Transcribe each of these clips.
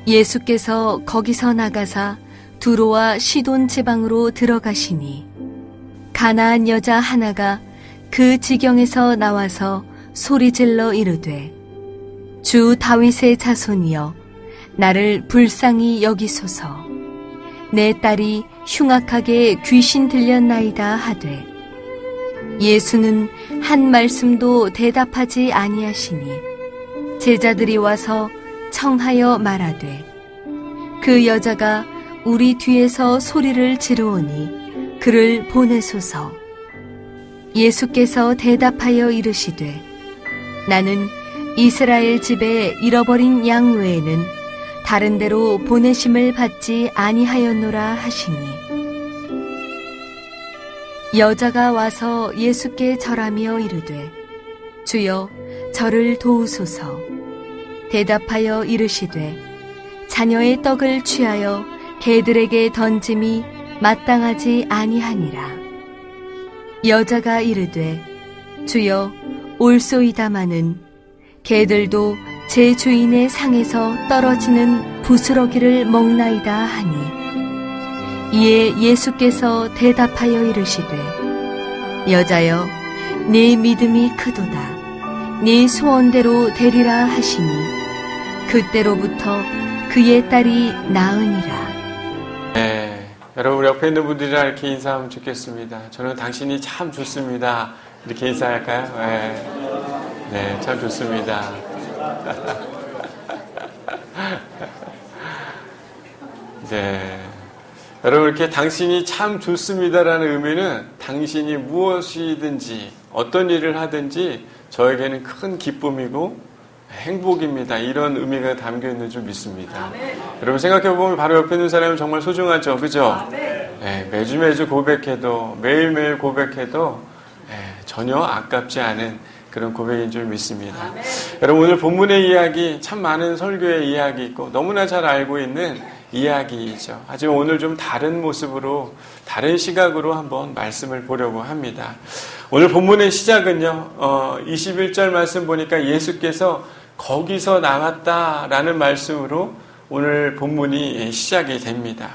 예수께서 거기서 나가사 두로와 시돈 지방으로 들어가시니 가나안 여자 하나가 그 지경에서 나와서 소리질러 이르되 주 다윗의 자손이여 나를 불쌍히 여기소서. 내 딸이 흉악하게 귀신 들렸나이다 하되 예수는 한 말씀도 대답하지 아니하시니 제자들이 와서 청하여 말하되 그 여자가 우리 뒤에서 소리를 지르오니 그를 보내소서. 예수께서 대답하여 이르시되 나는 이스라엘 집에 잃어버린 양 외에는 다른 데로 보내심을 받지 아니하였노라 하시니 여자가 와서 예수께 절하며 이르되 주여 저를 도우소서. 대답하여 이르시되 자녀의 떡을 취하여 개들에게 던짐이 마땅하지 아니하니라. 여자가 이르되 주여 올소이다마는 개들도 제 주인의 상에서 떨어지는 부스러기를 먹나이다 하니 이에 예수께서 대답하여 이르시되 여자여 네 믿음이 크도다. 네 소원대로 되리라 하시니 그때로부터 그의 딸이 나으니라. 네, 여러분 우리 옆에 있는 분들이랑 이렇게 인사하면 좋겠습니다. 저는 당신이 참 좋습니다. 이렇게 인사할까요? 네, 참 좋습니다. 네, 여러분 이렇게 당신이 참 좋습니다라는 의미는 당신이 무엇이든지 어떤 일을 하든지 저에게는 큰 기쁨이고 행복입니다. 이런 의미가 담겨 있는 줄 믿습니다. 여러분 생각해보면 바로 옆에 있는 사람은 정말 소중하죠. 그죠? 네, 매주 고백해도 매일매일 고백해도 전혀 아깝지 않은 그런 고백인 줄 믿습니다. 여러분 오늘 본문의 이야기 참 많은 설교의 이야기 있고 너무나 잘 알고 있는 이야기이죠. 하지만 오늘 좀 다른 모습으로 다른 시각으로 한번 말씀을 보려고 합니다. 오늘 본문의 시작은요 21절 말씀 보니까 예수께서 거기서 나왔다라는 말씀으로 오늘 본문이 시작이 됩니다.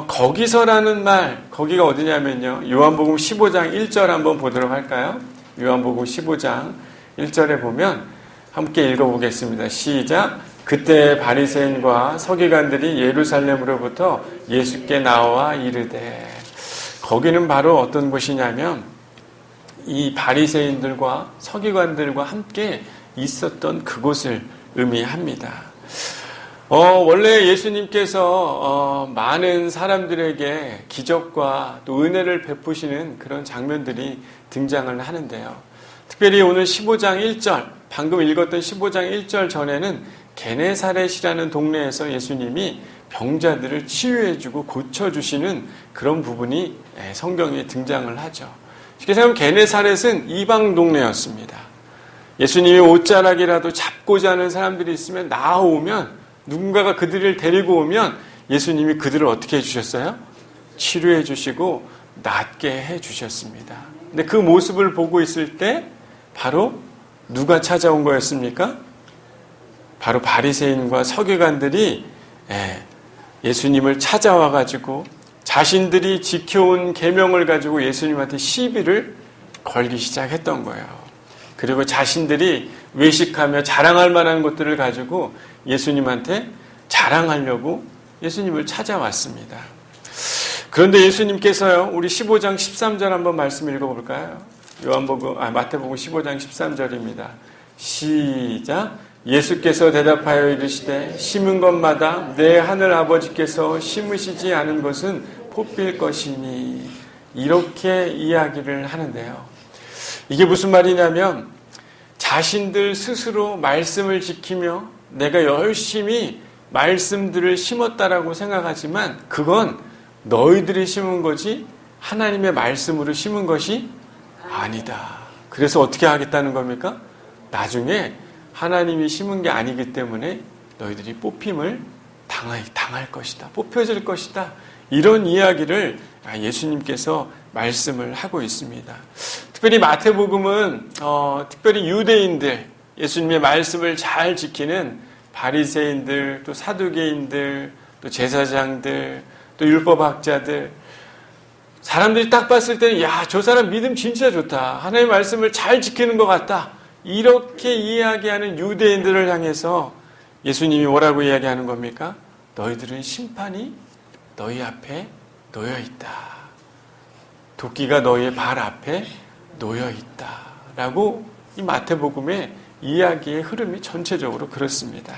거기서라는 말, 거기가 어디냐면요 요한복음 15장 1절 한번 보도록 할까요? 요한복음 15장 1절에 보면 함께 읽어보겠습니다. 시작. 그때 바리새인과 서기관들이 예루살렘으로부터 예수께 나와 이르되, 거기는 바로 어떤 곳이냐면 이 바리새인들과 서기관들과 함께 있었던 그곳을 의미합니다. 원래 예수님께서 많은 사람들에게 기적과 또 은혜를 베푸시는 그런 장면들이 등장을 하는데요. 특별히 오늘 15장 1절, 방금 읽었던 15장 1절 전에는 게네사렛이라는 동네에서 예수님이 병자들을 치유해주고 고쳐주시는 그런 부분이 성경에 등장을 하죠. 쉽게 생각하면 게네사렛은 이방 동네였습니다. 예수님이 옷자락이라도 잡고자 하는 사람들이 있으면 나아오면 누군가가 그들을 데리고 오면 예수님이 그들을 어떻게 해주셨어요? 치료해 주시고 낫게 해주셨습니다. 근데 그 모습을 보고 있을 때 바로 누가 찾아온 거였습니까? 바로 바리새인과 서기관들이 예수님을 찾아와가지고 자신들이 지켜온 계명을 가지고 예수님한테 시비를 걸기 시작했던 거예요. 그리고 자신들이 외식하며 자랑할 만한 것들을 가지고 예수님한테 자랑하려고 예수님을 찾아왔습니다. 그런데 예수님께서요, 우리 15장 13절 한번 말씀 읽어볼까요? 마태복음 15장 13절입니다. 시작. 예수께서 대답하여 이르시되 심은 것마다 내 하늘 아버지께서 심으시지 않은 것은 뽑힐 것이니, 이렇게 이야기를 하는데요. 이게 무슨 말이냐면 자신들 스스로 말씀을 지키며 내가 열심히 말씀들을 심었다라고 생각하지만 그건 너희들이 심은 거지 하나님의 말씀으로 심은 것이 아니다. 그래서 어떻게 하겠다는 겁니까? 나중에 하나님이 심은 게 아니기 때문에 너희들이 뽑힘을 당할 것이다. 뽑혀질 것이다. 이런 이야기를 예수님께서 말씀을 하고 있습니다. 특별히 마태복음은 특별히 유대인들, 예수님의 말씀을 잘 지키는 바리새인들, 또 사두개인들, 또 제사장들, 또 율법학자들, 사람들이 딱 봤을 때는 야, 저 사람 믿음 진짜 좋다. 하나님의 말씀을 잘 지키는 것 같다. 이렇게 이야기하는 유대인들을 향해서 예수님이 뭐라고 이야기하는 겁니까? 너희들은 심판이 너희 앞에 놓여 있다. 도끼가 너희의 발 앞에 놓여 있다. 라고 이 마태복음의 이야기의 흐름이 전체적으로 그렇습니다.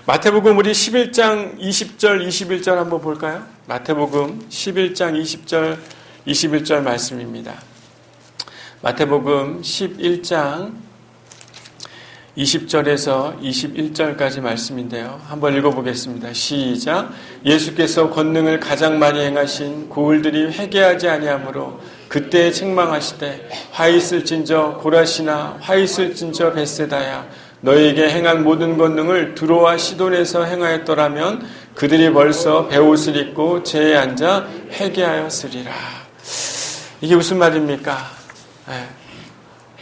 마태복음 우리 11장 20절 21절 한번 볼까요? 마태복음 11장 20절 21절 말씀입니다. 마태복음 11장 20절에서 21절까지 말씀인데요. 한번 읽어보겠습니다. 시작. 예수께서 권능을 가장 많이 행하신 고을들이 회개하지 아니하므로 그때 책망하시되 화 있을진저 고라시나 화 있을진저 벳세다야 너희에게 행한 모든 권능을 두로와 시돈에서 행하였더라면 그들이 벌써 베옷을 입고 제에 앉아 회개하였으리라. 이게 무슨 말입니까?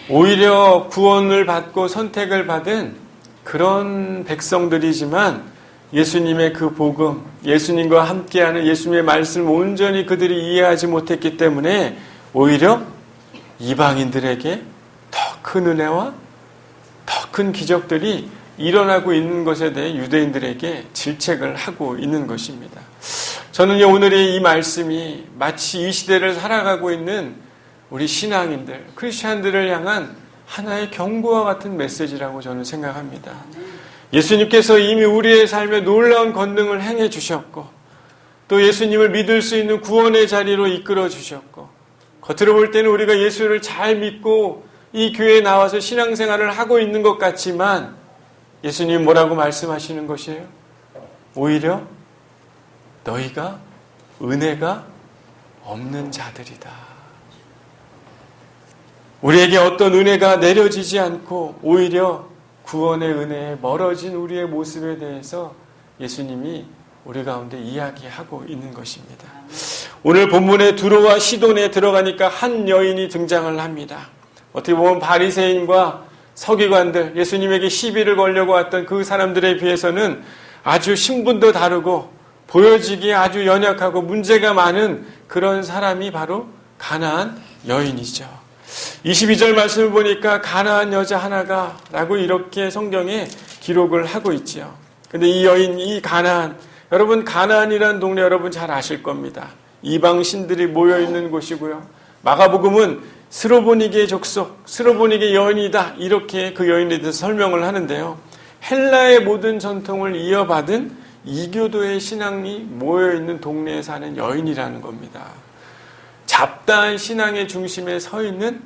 오히려 구원을 받고 선택을 받은 그런 백성들이지만 예수님의 그 복음, 예수님과 함께하는 예수님의 말씀을 온전히 그들이 이해하지 못했기 때문에 오히려 이방인들에게 더 큰 은혜와 더 큰 기적들이 일어나고 있는 것에 대해 유대인들에게 질책을 하고 있는 것입니다. 저는요, 오늘의 이 말씀이 마치 이 시대를 살아가고 있는 우리 신앙인들, 크리스찬들을 향한 하나의 경고와 같은 메시지라고 저는 생각합니다. 예수님께서 이미 우리의 삶에 놀라운 권능을 행해 주셨고 또 예수님을 믿을 수 있는 구원의 자리로 이끌어 주셨고 겉으로 볼 때는 우리가 예수를 잘 믿고 이 교회에 나와서 신앙생활을 하고 있는 것 같지만 예수님 뭐라고 말씀하시는 것이에요? 오히려 너희가 은혜가 없는 자들이다. 우리에게 어떤 은혜가 내려지지 않고 오히려 구원의 은혜에 멀어진 우리의 모습에 대해서 예수님이 우리 가운데 이야기하고 있는 것입니다. 오늘 본문의 두로와 시돈에 들어가니까 한 여인이 등장을 합니다. 어떻게 보면 바리새인과 서기관들, 예수님에게 시비를 걸려고 왔던 그 사람들에 비해서는 아주 신분도 다르고 보여지기에 아주 연약하고 문제가 많은 그런 사람이 바로 가나안 여인이죠. 22절 말씀을 보니까 가나안 여자 하나가 라고 이렇게 성경에 기록을 하고 있죠. 근데 이 여인, 이 가나안, 여러분 가나안이라는 동네 여러분 잘 아실 겁니다. 이방 신들이 모여있는 곳이고요. 마가복음은 스로보니게의 족속, 스로보니게 여인이다 이렇게 그 여인에 대해서 설명을 하는데요. 헬라의 모든 전통을 이어받은 이교도의 신앙이 모여있는 동네에 사는 여인이라는 겁니다. 잡다한 신앙의 중심에 서 있는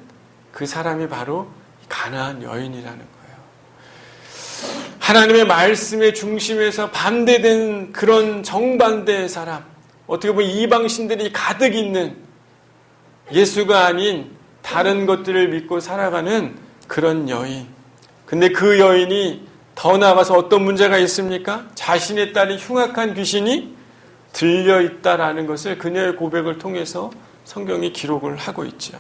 그 사람이 바로 가나안 여인이라는 거예요. 하나님의 말씀의 중심에서 반대된 그런 정반대의 사람, 어떻게 보면 이방신들이 가득 있는 예수가 아닌 다른 것들을 믿고 살아가는 그런 여인. 근데 그 여인이 더 나아가서 어떤 문제가 있습니까? 자신의 딸이 흉악한 귀신이 들려있다라는 것을 그녀의 고백을 통해서 성경이 기록을 하고 있죠.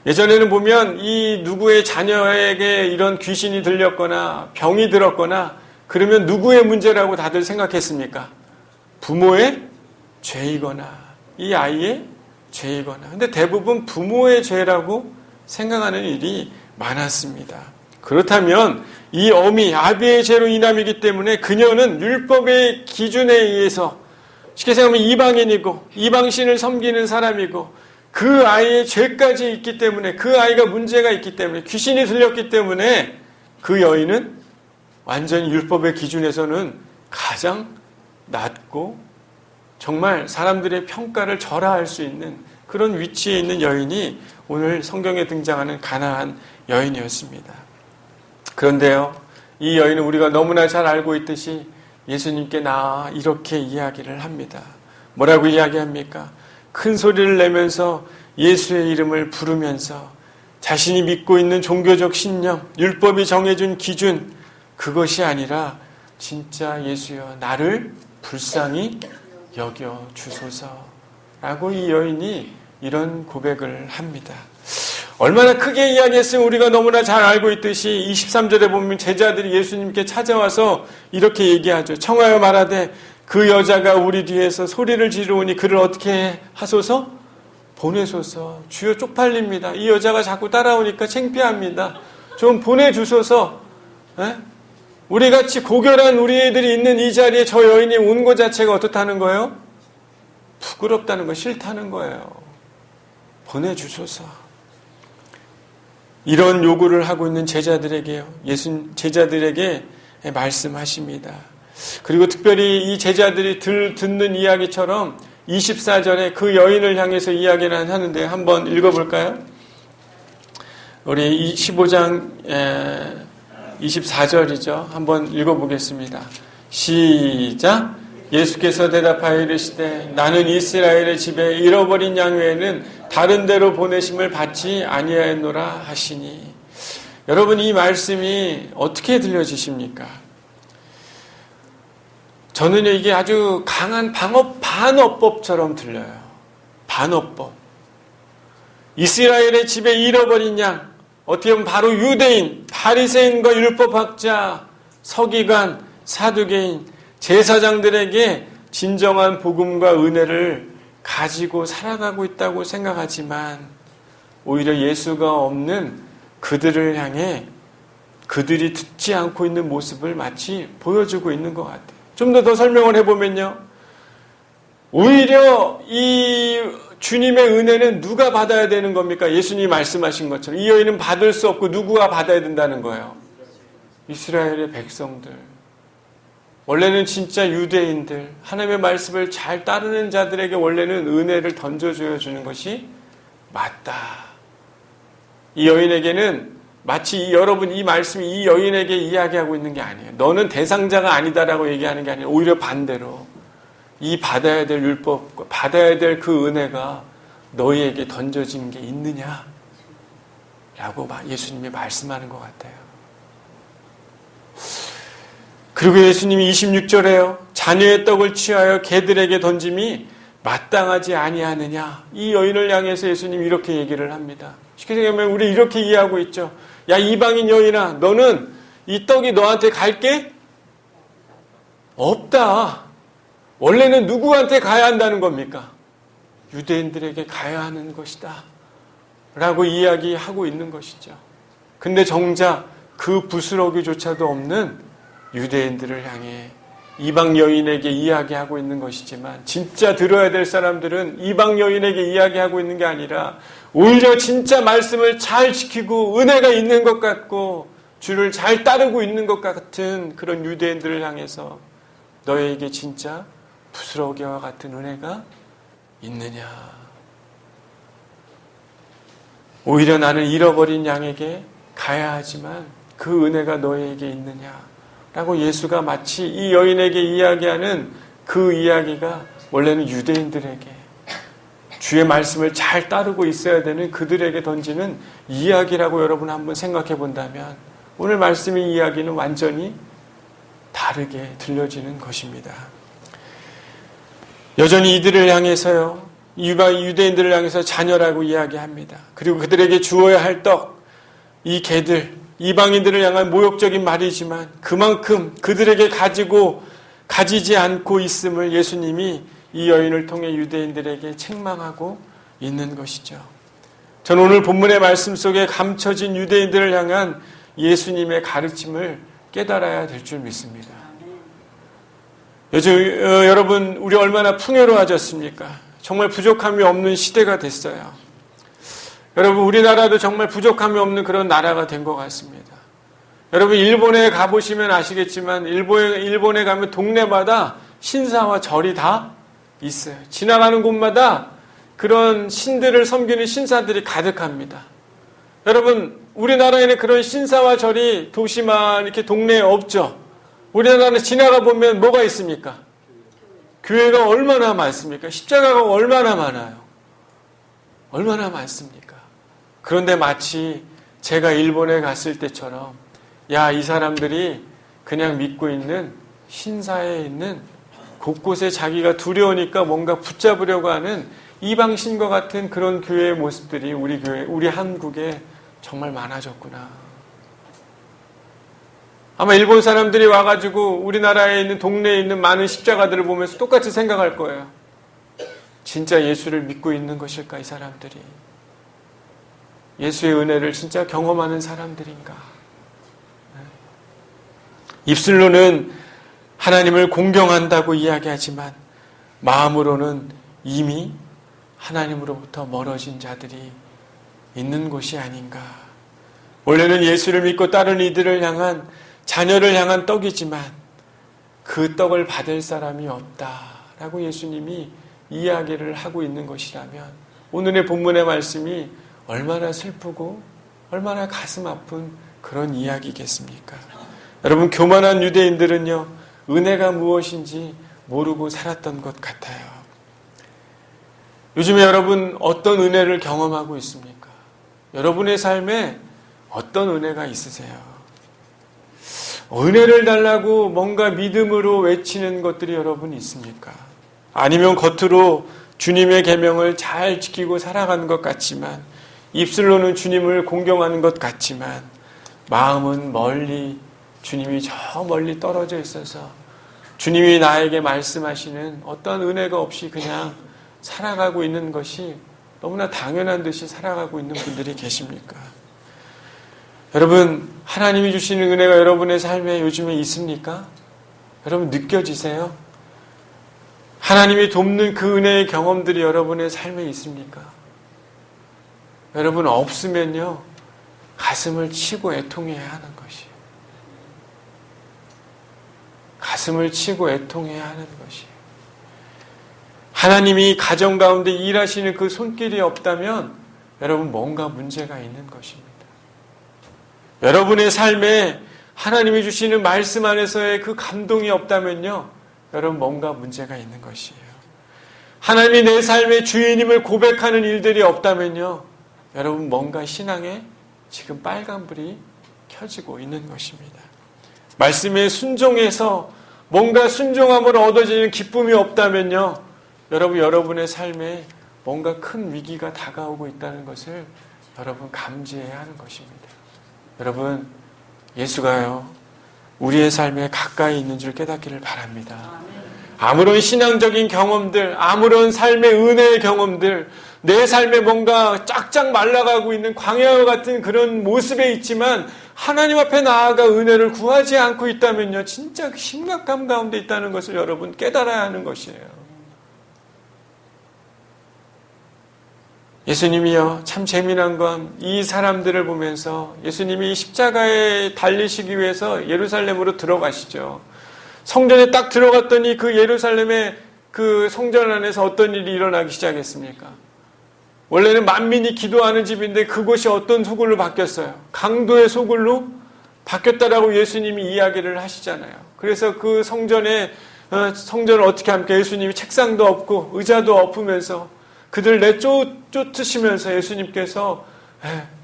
예전에는 보면 이 누구의 자녀에게 이런 귀신이 들렸거나 병이 들었거나 그러면 누구의 문제라고 다들 생각했습니까? 부모의 죄이거나 이 아이의 죄이거나. 근데 대부분 부모의 죄라고 생각하는 일이 많았습니다. 그렇다면 이 어미 아비의 죄로 인함이기 때문에 그녀는 율법의 기준에 의해서 쉽게 생각하면 이방인이고 이방신을 섬기는 사람이고 그 아이의 죄까지 있기 때문에 그 아이가 문제가 있기 때문에 귀신이 들렸기 때문에 그 여인은 완전히 율법의 기준에서는 가장 낮고 정말 사람들의 평가를 절하할 수 있는 그런 위치에 있는 여인이 오늘 성경에 등장하는 가나안 여인이었습니다. 그런데요, 이 여인은 우리가 너무나 잘 알고 있듯이 예수님께 나아 이렇게 이야기를 합니다. 뭐라고 이야기합니까? 큰 소리를 내면서 예수의 이름을 부르면서 자신이 믿고 있는 종교적 신념, 율법이 정해준 기준, 그것이 아니라 진짜 예수여 나를 불쌍히 여겨 주소서라고 이 여인이 이런 고백을 합니다. 얼마나 크게 이야기했으면 우리가 너무나 잘 알고 있듯이 23절에 보면 제자들이 예수님께 찾아와서 이렇게 얘기하죠. 청하여 말하되 그 여자가 우리 뒤에서 소리를 지르오니 그를 어떻게 하소서? 보내소서. 주여 쪽팔립니다. 이 여자가 자꾸 따라오니까 창피합니다. 좀 보내주소서. 에? 우리같이 고결한 우리 애들이 있는 이 자리에 저 여인이 온 것 자체가 어떻다는 거예요? 부끄럽다는 거, 싫다는 거예요. 보내주소서. 이런 요구를 하고 있는 제자들에게요. 제자들에게 말씀하십니다. 그리고 특별히 이 제자들이 듣는 이야기처럼 24절에 그 여인을 향해서 이야기를 하는데 한번 읽어볼까요? 우리 15장 24절이죠. 한번 읽어보겠습니다. 시작. 예수께서 대답하여 이르시되 나는 이스라엘의 집에 잃어버린 양 외에는 다른 데로 보내심을 받지 아니하였노라 하시니. 여러분, 이 말씀이 어떻게 들려지십니까? 저는 이게 아주 강한 반어법처럼 들려요. 반어법. 이스라엘의 집에 잃어버린 양, 어떻게 보면 바로 유대인, 바리새인과 율법학자, 서기관, 사두개인, 제사장들에게 진정한 복음과 은혜를 가지고 살아가고 있다고 생각하지만 오히려 예수가 없는 그들을 향해 그들이 듣지 않고 있는 모습을 마치 보여주고 있는 것 같아요. 좀 더 설명을 해보면요. 오히려 이 주님의 은혜는 누가 받아야 되는 겁니까? 예수님이 말씀하신 것처럼 이 여인은 받을 수 없고 누구가 받아야 된다는 거예요? 이스라엘의 백성들. 원래는 진짜 유대인들, 하나님의 말씀을 잘 따르는 자들에게 원래는 은혜를 던져줘야 주는 것이 맞다. 이 여인에게는 마치 여러분 이 말씀이 이 여인에게 이야기하고 있는 게 아니에요. 너는 대상자가 아니다라고 얘기하는 게 아니에요. 오히려 반대로 이 받아야 될 율법, 받아야 될 그 은혜가 너희에게 던져진 게 있느냐? 라고 예수님이 말씀하는 것 같아요. 그리고 예수님이 26절에요. 자녀의 떡을 취하여 개들에게 던짐이 마땅하지 아니하느냐. 이 여인을 향해서 예수님이 이렇게 얘기를 합니다. 쉽게 생각하면 우리 이렇게 이해하고 있죠. 야, 이방인 여인아, 너는 이 떡이 너한테 갈 게 없다. 원래는 누구한테 가야 한다는 겁니까? 유대인들에게 가야 하는 것이다. 라고 이야기하고 있는 것이죠. 근데 정작 그 부스러기조차도 없는 유대인들을 향해 이방 여인에게 이야기하고 있는 것이지만 진짜 들어야 될 사람들은 이방 여인에게 이야기하고 있는 게 아니라 오히려 진짜 말씀을 잘 지키고 은혜가 있는 것 같고 주를 잘 따르고 있는 것 같은 그런 유대인들을 향해서 너에게 진짜 부스러기와 같은 은혜가 있느냐. 오히려 나는 잃어버린 양에게 가야 하지만 그 은혜가 너에게 있느냐. 라고 예수가 마치 이 여인에게 이야기하는 그 이야기가 원래는 유대인들에게 주의 말씀을 잘 따르고 있어야 되는 그들에게 던지는 이야기라고 여러분 한번 생각해 본다면 오늘 말씀의 이야기는 완전히 다르게 들려지는 것입니다. 여전히 이들을 향해서요, 유대인들을 향해서 자녀라고 이야기합니다. 그리고 그들에게 주어야 할 떡, 이 개들, 이방인들을 향한 모욕적인 말이지만 그만큼 그들에게 가지지 않고 있음을 예수님이 이 여인을 통해 유대인들에게 책망하고 있는 것이죠. 저는 오늘 본문의 말씀 속에 감춰진 유대인들을 향한 예수님의 가르침을 깨달아야 될 줄 믿습니다. 요즘 여러분 우리 얼마나 풍요로워졌습니까? 정말 부족함이 없는 시대가 됐어요. 여러분 우리나라도 정말 부족함이 없는 그런 나라가 된 것 같습니다. 여러분 일본에 가보시면 아시겠지만 일본에 가면 동네마다 신사와 절이 다 있어요. 지나가는 곳마다 그런 신들을 섬기는 신사들이 가득합니다. 여러분 우리나라에는 그런 신사와 절이 도시만 이렇게 동네에 없죠. 우리나라는 지나가 보면 뭐가 있습니까? 교회가 얼마나 많습니까? 십자가가 얼마나 많아요. 얼마나 많습니까? 그런데 마치 제가 일본에 갔을 때처럼 야, 이 사람들이 그냥 믿고 있는 신사에 있는 곳곳에 자기가 두려우니까 뭔가 붙잡으려고 하는 이방신과 같은 그런 교회의 모습들이 우리 교회, 우리 한국에 정말 많아졌구나. 아마 일본 사람들이 와가지고 우리나라에 있는 동네에 있는 많은 십자가들을 보면서 똑같이 생각할 거예요. 진짜 예수를 믿고 있는 것일까, 이 사람들이? 예수의 은혜를 진짜 경험하는 사람들인가? 입술로는 하나님을 공경한다고 이야기하지만 마음으로는 이미 하나님으로부터 멀어진 자들이 있는 곳이 아닌가. 원래는 예수를 믿고 따르는 이들을 향한, 자녀를 향한 떡이지만 그 떡을 받을 사람이 없다라고 예수님이 이야기를 하고 있는 것이라면 오늘의 본문의 말씀이 얼마나 슬프고 얼마나 가슴 아픈 그런 이야기겠습니까? 여러분, 교만한 유대인들은요, 은혜가 무엇인지 모르고 살았던 것 같아요. 요즘에 여러분 어떤 은혜를 경험하고 있습니까? 여러분의 삶에 어떤 은혜가 있으세요? 은혜를 달라고 뭔가 믿음으로 외치는 것들이 여러분 있습니까? 아니면 겉으로 주님의 계명을 잘 지키고 살아가는 것 같지만, 입술로는 주님을 공경하는 것 같지만 마음은 멀리, 주님이 저 멀리 떨어져 있어서 주님이 나에게 말씀하시는 어떤 은혜가 없이 그냥 살아가고 있는 것이 너무나 당연한 듯이 살아가고 있는 분들이 계십니까? 여러분, 하나님이 주시는 은혜가 여러분의 삶에 요즘에 있습니까? 여러분, 느껴지세요? 하나님이 돕는 그 은혜의 경험들이 여러분의 삶에 있습니까? 여러분, 없으면요, 가슴을 치고 애통해야 하는 것이에요. 가슴을 치고 애통해야 하는 것이에요. 하나님이 가정 가운데 일하시는 그 손길이 없다면 여러분, 뭔가 문제가 있는 것입니다. 여러분의 삶에 하나님이 주시는 말씀 안에서의 그 감동이 없다면요, 여러분, 뭔가 문제가 있는 것이에요. 하나님이 내 삶의 주인임을 고백하는 일들이 없다면요, 여러분, 뭔가 신앙에 지금 빨간불이 켜지고 있는 것입니다. 말씀에 순종해서 뭔가 순종함으로 얻어지는 기쁨이 없다면요, 여러분, 여러분의 삶에 뭔가 큰 위기가 다가오고 있다는 것을 여러분 감지해야 하는 것입니다. 여러분, 예수가요, 우리의 삶에 가까이 있는 줄 깨닫기를 바랍니다. 아무런 신앙적인 경험들, 아무런 삶의 은혜의 경험들, 내 삶에 뭔가 쫙쫙 말라가고 있는 광야와 같은 그런 모습에 있지만 하나님 앞에 나아가 은혜를 구하지 않고 있다면요, 진짜 심각함 가운데 있다는 것을 여러분 깨달아야 하는 것이에요. 예수님이요, 참 재미난 건 이 사람들을 보면서 예수님이 십자가에 달리시기 위해서 예루살렘으로 들어가시죠. 성전에 딱 들어갔더니 그 예루살렘의 그 성전 안에서 어떤 일이 일어나기 시작했습니까? 원래는 만민이 기도하는 집인데 그곳이 어떤 소굴로 바뀌었어요? 강도의 소굴로 바뀌었다라고 예수님이 이야기를 하시잖아요. 그래서 그 성전을 어떻게 합니까? 예수님이 책상도 없고 의자도 엎으면서 그들 내쫓으시면서 예수님께서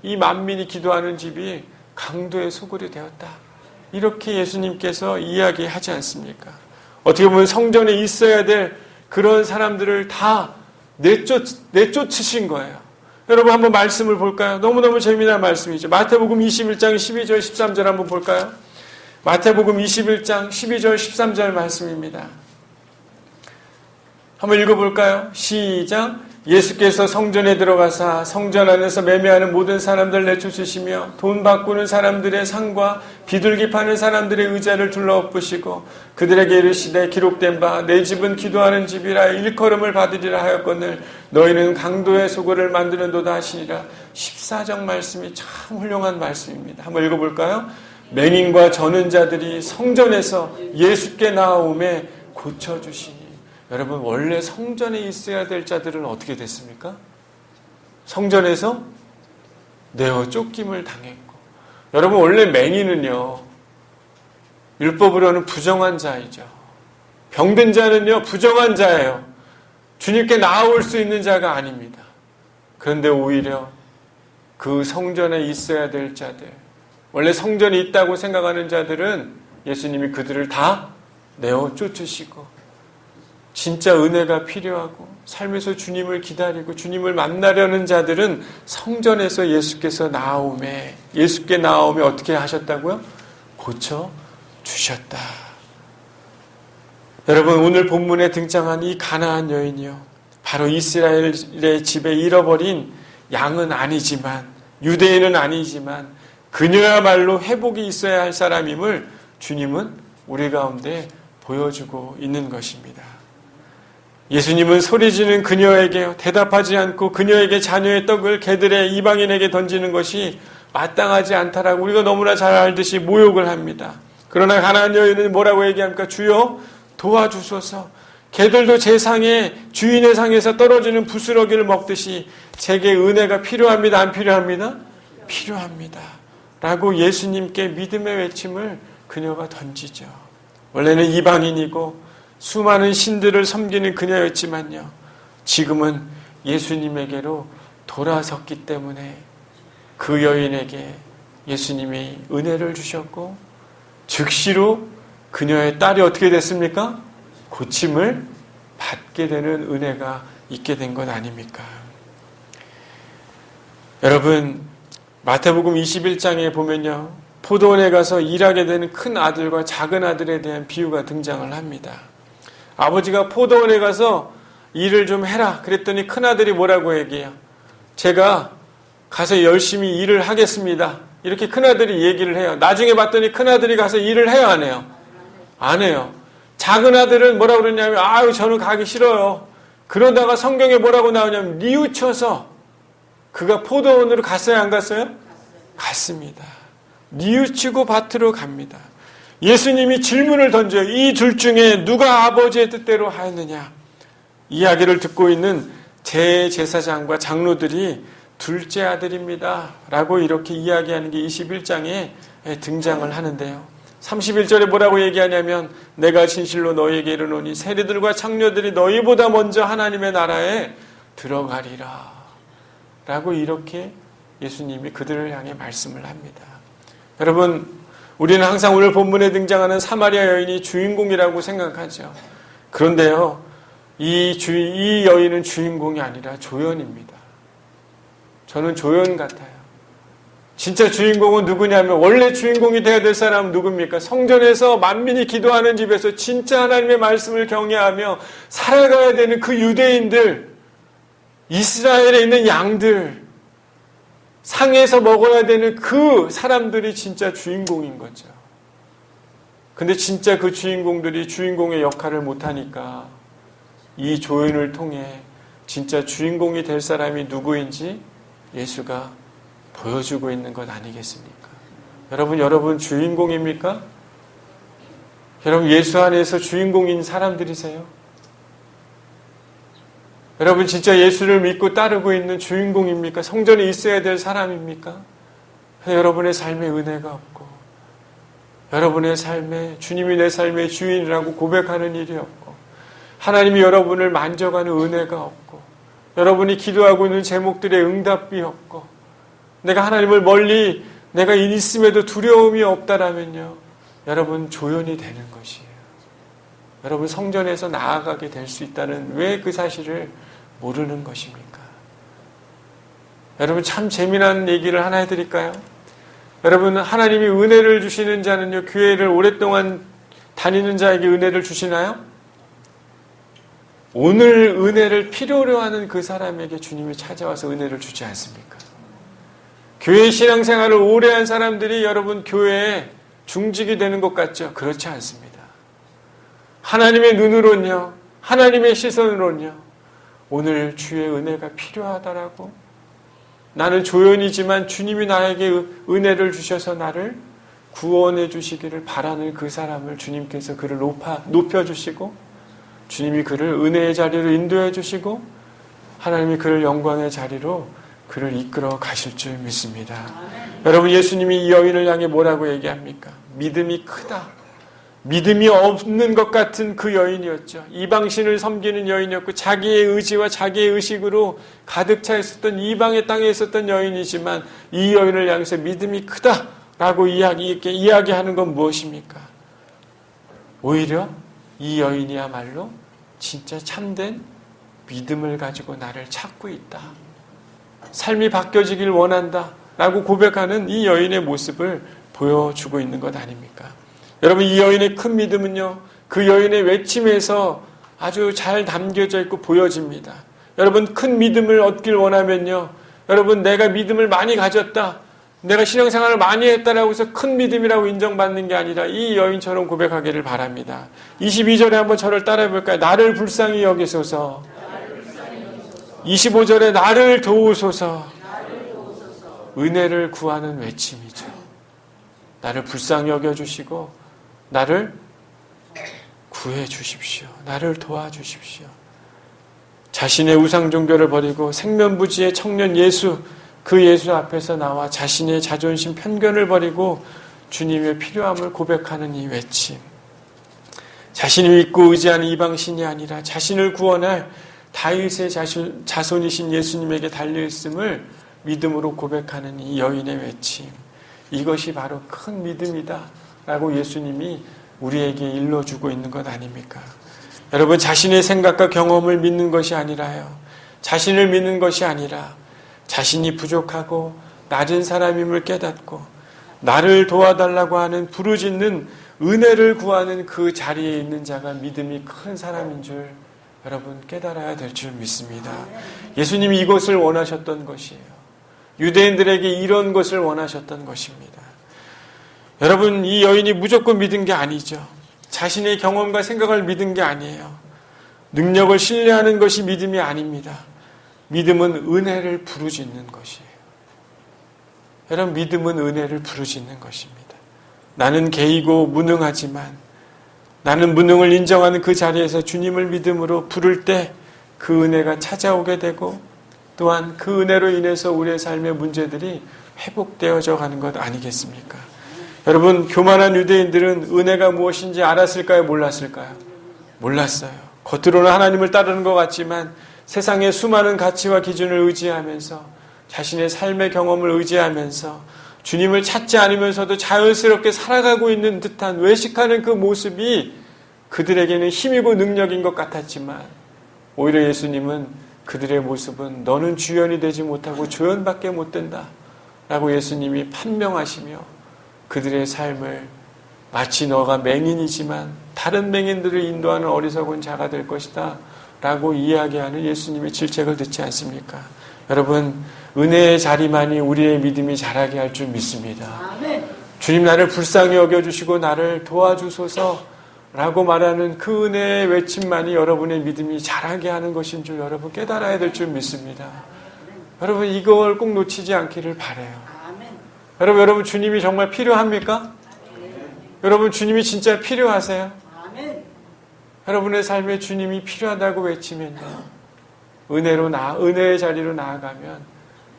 이 만민이 기도하는 집이 강도의 소굴이 되었다, 이렇게 예수님께서 이야기하지 않습니까? 어떻게 보면 성전에 있어야 될 그런 사람들을 다 내쫓으신 거예요. 여러분, 한번 말씀을 볼까요? 너무너무 재미난 말씀이죠. 마태복음 21장 12절 13절 한번 볼까요? 마태복음 21장 12절 13절 말씀입니다. 한번 읽어볼까요? 시작. 예수께서 성전에 들어가사 성전 안에서 매매하는 모든 사람들 내쫓으시며 돈 바꾸는 사람들의 상과 비둘기 파는 사람들의 의자를 둘러엎으시고 그들에게 이르시되 기록된 바 내 집은 기도하는 집이라 일컬음을 받으리라 하였거늘 너희는 강도의 소굴을 만드는도다 하시니라. 14장 말씀이 참 훌륭한 말씀입니다. 한번 읽어볼까요? 맹인과 저는 자들이 성전에서 예수께 나아오매 고쳐주시니. 여러분, 원래 성전에 있어야 될 자들은 어떻게 됐습니까? 성전에서 내어 쫓김을 당했고. 여러분, 원래 맹인은요, 율법으로는 부정한 자이죠. 병든 자는요, 부정한 자예요. 주님께 나아올 수 있는 자가 아닙니다. 그런데 오히려 그 성전에 있어야 될 자들, 원래 성전이 있다고 생각하는 자들은 예수님이 그들을 다 내어 쫓으시고 진짜 은혜가 필요하고 삶에서 주님을 기다리고 주님을 만나려는 자들은 성전에서 예수께 나오매 어떻게 하셨다고요? 고쳐 주셨다. 여러분, 오늘 본문에 등장한 이 가나안 여인이요, 바로 이스라엘의 집에 잃어버린 양은 아니지만, 유대인은 아니지만 그녀야말로 회복이 있어야 할 사람임을 주님은 우리 가운데 보여주고 있는 것입니다. 예수님은 소리지는 그녀에게 대답하지 않고 그녀에게 자녀의 떡을 개들의 이방인에게 던지는 것이 마땅하지 않다라고 우리가 너무나 잘 알듯이 모욕을 합니다. 그러나 가나안 여인은 뭐라고 얘기합니까? 주여 도와주소서. 개들도 제 상에, 주인의 상에서 떨어지는 부스러기를 먹듯이 제게 은혜가 필요합니다. 안 필요합니다? 필요합니다. 라고 예수님께 믿음의 외침을 그녀가 던지죠. 원래는 이방인이고 수많은 신들을 섬기는 그녀였지만요, 지금은 예수님에게로 돌아섰기 때문에 그 여인에게 예수님이 은혜를 주셨고 즉시로 그녀의 딸이 어떻게 됐습니까? 고침을 받게 되는 은혜가 있게 된 것 아닙니까? 여러분, 마태복음 21장에 보면요, 포도원에 가서 일하게 되는 큰 아들과 작은 아들에 대한 비유가 등장을 합니다. 아버지가 포도원에 가서 일을 좀 해라 그랬더니 큰 아들이 뭐라고 얘기해요? 제가 가서 열심히 일을 하겠습니다. 이렇게 큰 아들이 얘기를 해요. 나중에 봤더니 큰 아들이 가서 일을 해요, 안 해요? 안 해요. 작은 아들은 뭐라고 그러냐면, 아유, 저는 가기 싫어요. 그러다가 성경에 뭐라고 나오냐면, 뉘우쳐서 그가 포도원으로 갔어요, 안 갔어요? 갔습니다. 뉘우치고 밭으로 갑니다. 예수님이 질문을 던져요. 이 둘 중에 누가 아버지의 뜻대로 하였느냐? 이야기를 듣고 있는 대제사장과 장로들이 둘째 아들입니다. 라고 이렇게 이야기하는 게 21장에 등장을 하는데요. 31절에 뭐라고 얘기하냐면, 내가 진실로 너희에게 이르노니 세리들과 창녀들이 너희보다 먼저 하나님의 나라에 들어가리라. 라고 이렇게 예수님이 그들을 향해 말씀을 합니다. 여러분, 우리는 항상 오늘 본문에 등장하는 사마리아 여인이 주인공이라고 생각하죠. 그런데요, 이 여인은 주인공이 아니라 조연입니다. 저는 조연 같아요. 진짜 주인공은 누구냐면, 원래 주인공이 되어야 될 사람은 누굽니까? 성전에서 만민이 기도하는 집에서 진짜 하나님의 말씀을 경외하며 살아가야 되는 그 유대인들, 이스라엘에 있는 양들, 상에서 먹어야 되는 그 사람들이 진짜 주인공인 거죠. 근데 진짜 그 주인공들이 주인공의 역할을 못하니까 이 조연을 통해 진짜 주인공이 될 사람이 누구인지 예수가 보여주고 있는 것 아니겠습니까? 여러분 주인공입니까? 여러분, 예수 안에서 주인공인 사람들이세요? 여러분, 진짜 예수를 믿고 따르고 있는 주인공입니까? 성전에 있어야 될 사람입니까? 여러분의 삶에 은혜가 없고, 여러분의 삶에 주님이 내 삶의 주인이라고 고백하는 일이 없고, 하나님이 여러분을 만져가는 은혜가 없고, 여러분이 기도하고 있는 제목들의 응답이 없고, 내가 하나님을 멀리 내가 있음에도 두려움이 없다라면요, 여러분 조연이 되는 것이에요. 여러분 성전에서 나아가게 될 수 있다는 왜 그 사실을 모르는 것입니까? 여러분, 참 재미난 얘기를 하나 해드릴까요? 여러분, 하나님이 은혜를 주시는 자는요, 교회를 오랫동안 다니는 자에게 은혜를 주시나요? 오늘 은혜를 필요로 하는 그 사람에게 주님이 찾아와서 은혜를 주지 않습니까? 교회 신앙생활을 오래 한 사람들이 여러분 교회에 중직이 되는 것 같죠? 그렇지 않습니다. 하나님의 눈으로는요, 하나님의 시선으로는요, 오늘 주의 은혜가 필요하다라고, 나는 조연이지만 주님이 나에게 은혜를 주셔서 나를 구원해 주시기를 바라는 그 사람을 주님께서 그를 높여주시고, 주님이 그를 은혜의 자리로 인도해 주시고, 하나님이 그를 영광의 자리로 그를 이끌어 가실 줄 믿습니다. 여러분, 예수님이 이 여인을 향해 뭐라고 얘기합니까? 믿음이 크다. 믿음이 없는 것 같은 그 여인이었죠. 이방신을 섬기는 여인이었고, 자기의 의지와 자기의 의식으로 가득 차 있었던 이방의 땅에 있었던 여인이지만, 이 여인을 향해서 믿음이 크다라고 이야기하는 건 무엇입니까? 오히려 이 여인이야말로 진짜 참된 믿음을 가지고 나를 찾고 있다. 삶이 바뀌어지길 원한다. 라고 고백하는 이 여인의 모습을 보여주고 있는 것 아닙니까? 여러분, 이 여인의 큰 믿음은요, 그 여인의 외침에서 아주 잘 담겨져 있고 보여집니다. 여러분, 큰 믿음을 얻길 원하면요, 여러분, 내가 믿음을 많이 가졌다, 내가 신앙생활을 많이 했다라고 해서 큰 믿음이라고 인정받는 게 아니라 이 여인처럼 고백하기를 바랍니다. 22절에 한번 저를 따라해 볼까요? 나를 불쌍히 여기소서. 25절에 나를 도우소서. 은혜를 구하는 외침이죠. 나를 불쌍히 여겨주시고 나를 구해 주십시오. 나를 도와주십시오. 자신의 우상 종교를 버리고 생면부지의 청년 예수, 그 예수 앞에서 나와 자신의 자존심 편견을 버리고 주님의 필요함을 고백하는 이 외침. 자신이 믿고 의지하는 이방신이 아니라 자신을 구원할 다윗의 자손이신 예수님에게 달려있음을 믿음으로 고백하는 이 여인의 외침. 이것이 바로 큰 믿음이다 라고 예수님이 우리에게 일러주고 있는 것 아닙니까? 여러분, 자신의 생각과 경험을 믿는 것이 아니라요, 자신을 믿는 것이 아니라 자신이 부족하고 낮은 사람임을 깨닫고 나를 도와달라고 하는 부르짖는 은혜를 구하는 그 자리에 있는 자가 믿음이 큰 사람인 줄 여러분 깨달아야 될 줄 믿습니다. 예수님이 이것을 원하셨던 것이에요. 유대인들에게 이런 것을 원하셨던 것입니다. 여러분, 이 여인이 무조건 믿은 게 아니죠. 자신의 경험과 생각을 믿은 게 아니에요. 능력을 신뢰하는 것이 믿음이 아닙니다. 믿음은 은혜를 부르짖는 것이에요. 여러분, 믿음은 은혜를 부르짖는 것입니다. 나는 개이고 무능하지만 나는 무능을 인정하는 그 자리에서 주님을 믿음으로 부를 때 그 은혜가 찾아오게 되고 또한 그 은혜로 인해서 우리의 삶의 문제들이 회복되어져 가는 것 아니겠습니까? 여러분, 교만한 유대인들은 은혜가 무엇인지 알았을까요? 몰랐을까요? 몰랐어요. 겉으로는 하나님을 따르는 것 같지만 세상의 수많은 가치와 기준을 의지하면서 자신의 삶의 경험을 의지하면서 주님을 찾지 않으면서도 자연스럽게 살아가고 있는 듯한 외식하는 그 모습이 그들에게는 힘이고 능력인 것 같았지만 오히려 예수님은 그들의 모습은 너는 주연이 되지 못하고 조연밖에 못 된다 라고 예수님이 판명하시며 그들의 삶을 마치 너가 맹인이지만 다른 맹인들을 인도하는 어리석은 자가 될 것이다 라고 이야기하는 예수님의 질책을 듣지 않습니까? 여러분, 은혜의 자리만이 우리의 믿음이 자라게 할 줄 믿습니다. 주님, 나를 불쌍히 여겨주시고 나를 도와주소서 라고 말하는 그 은혜의 외침만이 여러분의 믿음이 자라게 하는 것인 줄 여러분 깨달아야 될 줄 믿습니다. 여러분, 이걸 꼭 놓치지 않기를 바라요. 여러분 주님이 정말 필요합니까? 여러분, 주님이 진짜 필요하세요? 여러분의 삶에 주님이 필요하다고 외치면요, 은혜의 자리로 나아가면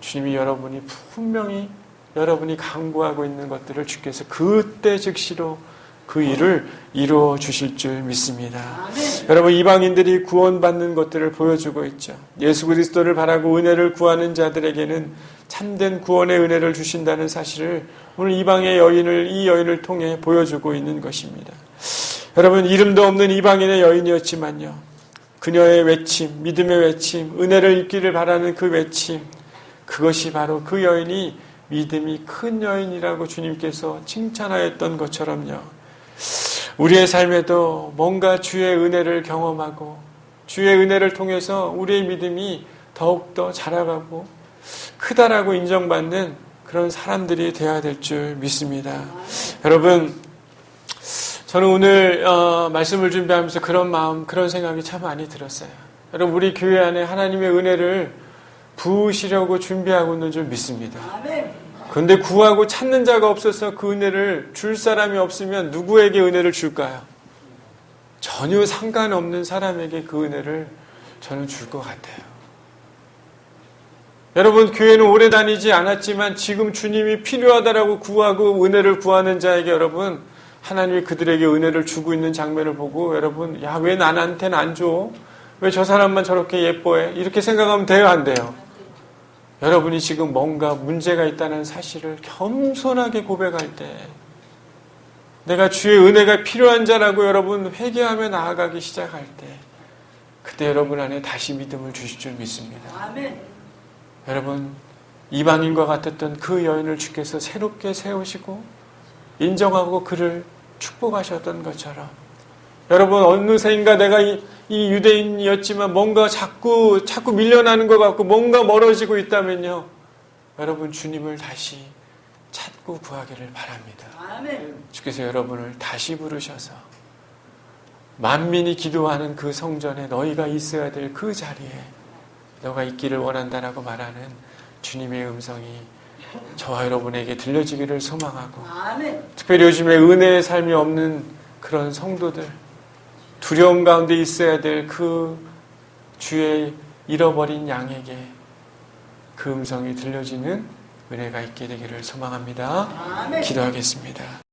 주님이 여러분이 분명히 여러분이 간구하고 있는 것들을 주께서 그때 즉시로 그 일을 이루어 주실 줄 믿습니다. 여러분, 이방인들이 구원받는 것들을 보여주고 있죠. 예수 그리스도를 바라고 은혜를 구하는 자들에게는 참된 구원의 은혜를 주신다는 사실을 오늘 이 여인을 통해 보여주고 있는 것입니다. 여러분, 이름도 없는 이방인의 여인이었지만요, 그녀의 외침, 믿음의 외침, 은혜를 입기를 바라는 그 외침, 그것이 바로 그 여인이 믿음이 큰 여인이라고 주님께서 칭찬하였던 것처럼요, 우리의 삶에도 뭔가 주의 은혜를 경험하고 주의 은혜를 통해서 우리의 믿음이 더욱더 자라가고 크다라고 인정받는 그런 사람들이 되어야 될 줄 믿습니다. 여러분, 저는 오늘 말씀을 준비하면서 그런 마음, 그런 생각이 참 많이 들었어요. 여러분, 우리 교회 안에 하나님의 은혜를 부으시려고 준비하고 있는 줄 믿습니다. 그런데 구하고 찾는 자가 없어서 그 은혜를 줄 사람이 없으면 누구에게 은혜를 줄까요? 전혀 상관없는 사람에게 그 은혜를 저는 줄 것 같아요. 여러분, 교회는 오래 다니지 않았지만 지금 주님이 필요하다라고 구하고 은혜를 구하는 자에게 여러분, 하나님이 그들에게 은혜를 주고 있는 장면을 보고 여러분, 야, 왜 나한테는 안 줘? 왜 저 사람만 저렇게 예뻐해? 이렇게 생각하면 돼요, 안 돼요? 여러분이 지금 뭔가 문제가 있다는 사실을 겸손하게 고백할 때, 내가 주의 은혜가 필요한 자라고 여러분 회개하며 나아가기 시작할 때, 그때 여러분 안에 다시 믿음을 주실 줄 믿습니다. 아멘. 여러분, 이방인과 같았던 그 여인을 주께서 새롭게 세우시고 인정하고 그를 축복하셨던 것처럼 여러분, 어느새인가 내가 이 유대인이었지만 뭔가 자꾸 밀려나는 것 같고 뭔가 멀어지고 있다면요, 여러분 주님을 다시 찾고 구하기를 바랍니다. 아멘. 주께서 여러분을 다시 부르셔서 만민이 기도하는 그 성전에 너희가 있어야 될 그 자리에 너가 있기를 원한다라고 말하는 주님의 음성이 저와 여러분에게 들려지기를 소망하고, 아멘. 특별히 요즘에 은혜의 삶이 없는 그런 성도들, 두려움 가운데 있어야 될 그 주의 잃어버린 양에게 그 음성이 들려지는 은혜가 있게 되기를 소망합니다. 아멘. 기도하겠습니다.